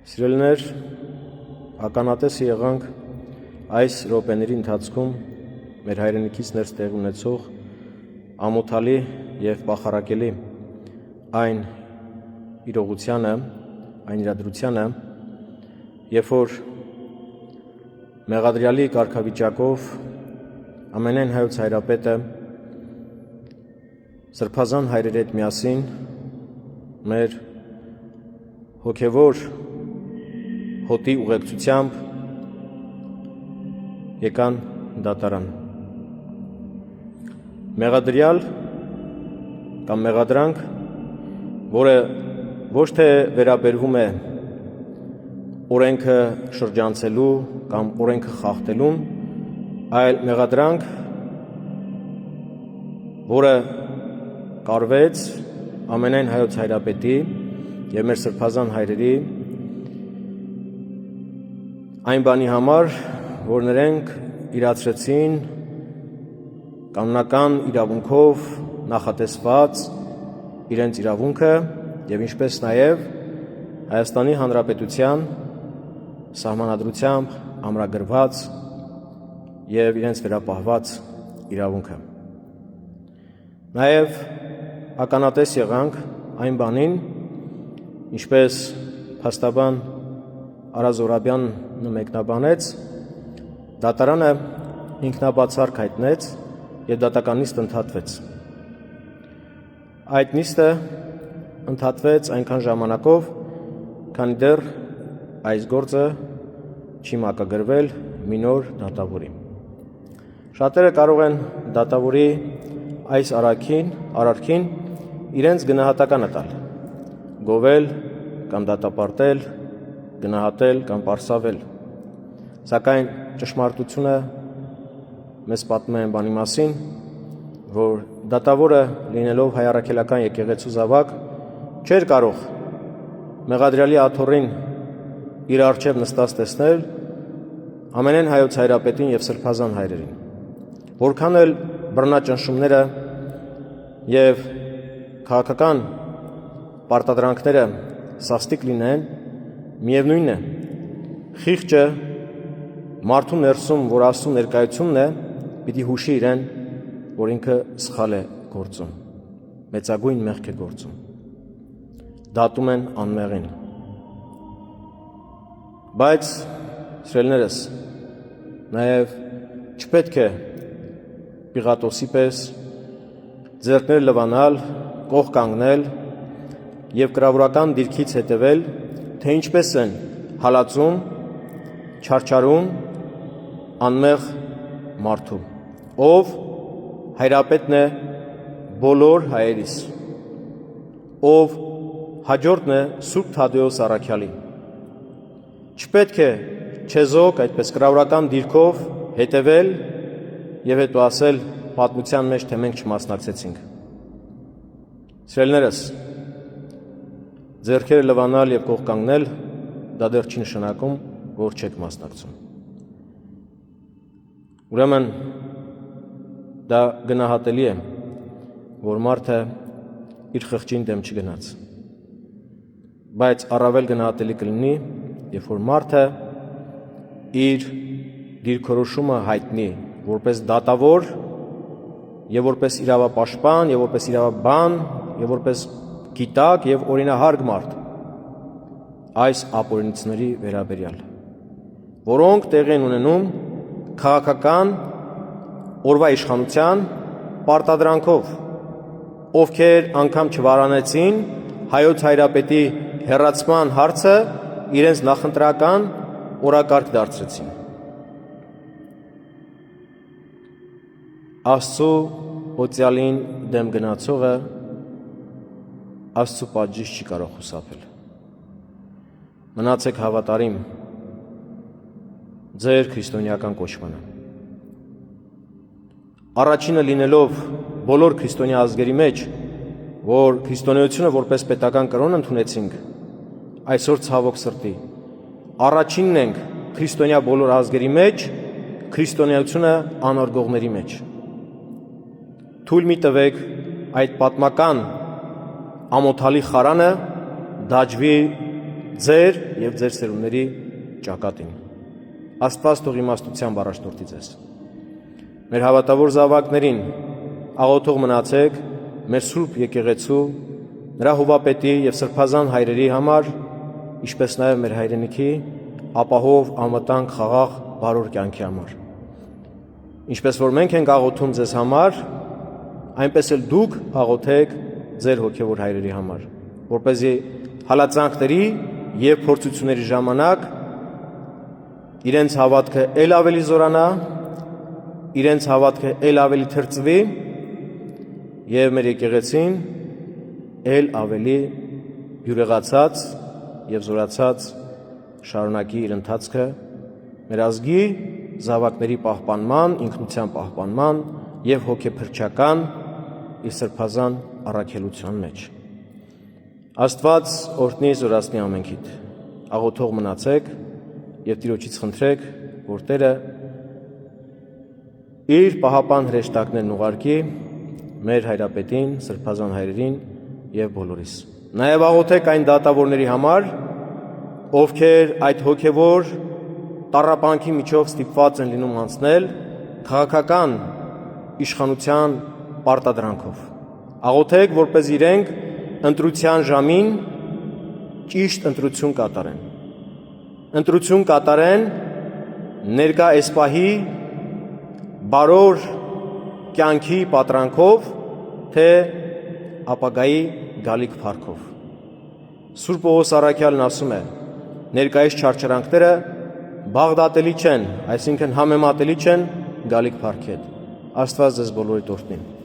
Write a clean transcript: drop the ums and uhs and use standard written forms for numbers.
Սիրելիներ, ականատես եղանք այս րոպեների ընթացքում մեր հայրենիքից ներս տեղ ունեցող ամոթալի և պախարակելի այն իրողությանը, այն իրադրությանը, երբ որ մեղադրյալի կարգավիճակով ամենայն հայոց հայրապետը սրբազան հայրերի հետ միասին մեր հոգևոր հոտի ուղեկցությամբ եկան դատարան։ Մեղադրյալ կամ մեղադրանք, որը ոչ թե վերաբերվում է օրենքը շրջանցելու կամ օրենքը խախտելուն, այլ մեղադրանք, որը կարվեց ամենայն հայոց հայրապետի և մեր սրբազան հայրերի այն բանի համար, որ նրանք իրացրեցին կանոնական իրավունքով նախատեսված իրենց իրավունքը և ինչպես նաև Հայաստանի Հանրապետության սահմանադրությամբ ամրագրված և իրենց վերապահված իրավունքը։ Նաև ականատես եղանք այն բանին, ինչպես փաստաբան Արա Զոհրաբյանը մեկնաբանեց, դատարանը ինքնաբացարկ հայտնեց և դատական նիստ ընդհատվեց։ Այդ նիստը ընդհատվեց այնքան ժամանակով, քանի դեռ այս գործը չի մակագրվել մի նոր դատավորի։ Շատերը կարող են դատավորի այս արարքին իրենց գնահատականը տալ, գովել կամ դատապարտել, գնահատել կամ պարսավել, սակայն ճշմարտությունը մեզ պատմում է այն բանի մասին, որ դատավորը լինելով հայ առաքելական եկեղեցու զավակ չէր կարող մեղադրյալի աթոռին իր առջև նստած տեսնել ամենայն հայոց հայրապետին և սրբազան հայրերին, որքան էլ բռնաճնշումները և քաղաքական պարտադրանքները սաստիկ լինեն, միևնույն է, խիղճը մարդու ներսում, որ Աստծո ներկայությունն է, պիտի հուշի իրեն, որ ինքը սխալ է գործում, մեծագույն մեղք է գործում։ Դատում են անմեղին։ Բայց, սիրելիներս, նաև չպետք է Պիղատոսի պես ձեռքները լվանալ, կողք կանգնել և կրավորական դիրքից հետևել, թե ինչպես են հալածում, չարչարում անմեղ մարդու, ով հայրապետն է բոլոր հայերիս, ով հաջորդն է Սուրբ Թադեոս առաքյալի։ Չպետք է չեզոք այդպես կրավորական դիրքով հետևել և հետո ասել պատմության մեջ, թե մենք չմասնակցեցինք։ Սիրելիներս, ձեռքերը լվանալ և կողք կանգնել, դա դեռ չի նշանակում, որ չեք մասնակցում։ Ուրեմն դա գնահատելի է, որ մարդը իր խղճին դեմ չգնաց, բայց առավել գնահատելի կլինի, երբ որ մարդը իր դիրքորոշումը հայտնի որպես դատավոր և որպես իրավապաշտպան և որպես իրավաբան և որպես գիտակ և օրինահարգ մարդ այս ապօրինությունների վերաբերյալ, որոնք տեղի են ունենում քաղաքական օրվա իշխանության պարտադրանքով, ովքեր անգամ չվարանեցին հայոց հայրապետի հեռացման հարցը իրենց նախընտրական օրակարգ դարձրեցին։ Աստծո օծյալին դեմ գնացողը Աստծո պատժից չի կարող խուսափել։ Մնացեք հավատարիմ ձեր քրիստոնեական կոչմանը։ Առաջինը լինելով բոլոր քրիստոնյա ազգերի մեջ, որ քրիստոնեությունը որպես պետական կրոն ընդունեցինք, այսօր ցավոք սրտի, առաջինն ենք քրիստոնյա բոլոր ազգերի մեջ, քրիստոնեությունը անարգողների մեջ։ Թույլ մի տվեք այդ պատմական ամոթալի խարանը դաջվի ձեր և ձեր սերունդների ճակատին։ Աստված թող իմաստությամբ առաջնորդի ձեզ։ Մեր հավատավոր զավակներին աղոթող մնացեք մեր Սուրբ եկեղեցու, նրա հովապետի և սրբազան հայրերի համար, ինչպես նաև մեր հայրենիքի ապահով, անվտանգ, խաղաղ, բարոր կյանքի համար։ Ինչպես որ մենք ենք աղոթում ձեզ համար, այնպես էլ դուք աղոթեք ձեր հոգևոր հայրերի համար, որպեսզի հալածանքների և փորձությունների ժամանակ իրենց հավատքը էլ ավելի զորանա, իրենց հավատքը էլ ավելի թրծվի և մեր եկեղեցին էլ ավելի բյուրեղացած և զորացած շարունակի իր ընթացքը մեր ազգի զավակների պահպանման, ինքնության պահպանման և հոգեփրկչական իր սրբազան առաքելության մեջ։ Աստված օրհնի զորացնի ամենքիդ։ Աղոթող մնացեք և Տիրոջից խնդրեք, որ Տերը իր պահապան հրեշտակներն ուղարկի մեր հայրապետին, սրբազան հայրերին և բոլորիս։ Նաև աղոթեք այն դատավորների համար, ովքեր այդ հոգևոր տառապանքի միջով ստիպված են լինում անցնել քաղաքական իշխանության պարտադրանքով։ Աղոթեք, որպես իրենք ընտրության ժամին ճիշտ ընտրություն կատարեն։ Ընտրություն կատարեն ներկա էսպահի բարոր կյանքի պատրանքով, թե ապագայի գալիք փառքով։ Սուրբ Պողոս առաքյալն ասում է. ներկայիս չարչարանքները բաղդատելի չեն, այսինքն համեմատելի չեն գալիք փառքի հետ։ Աստված ձեզ բոլորիդ օրհնի։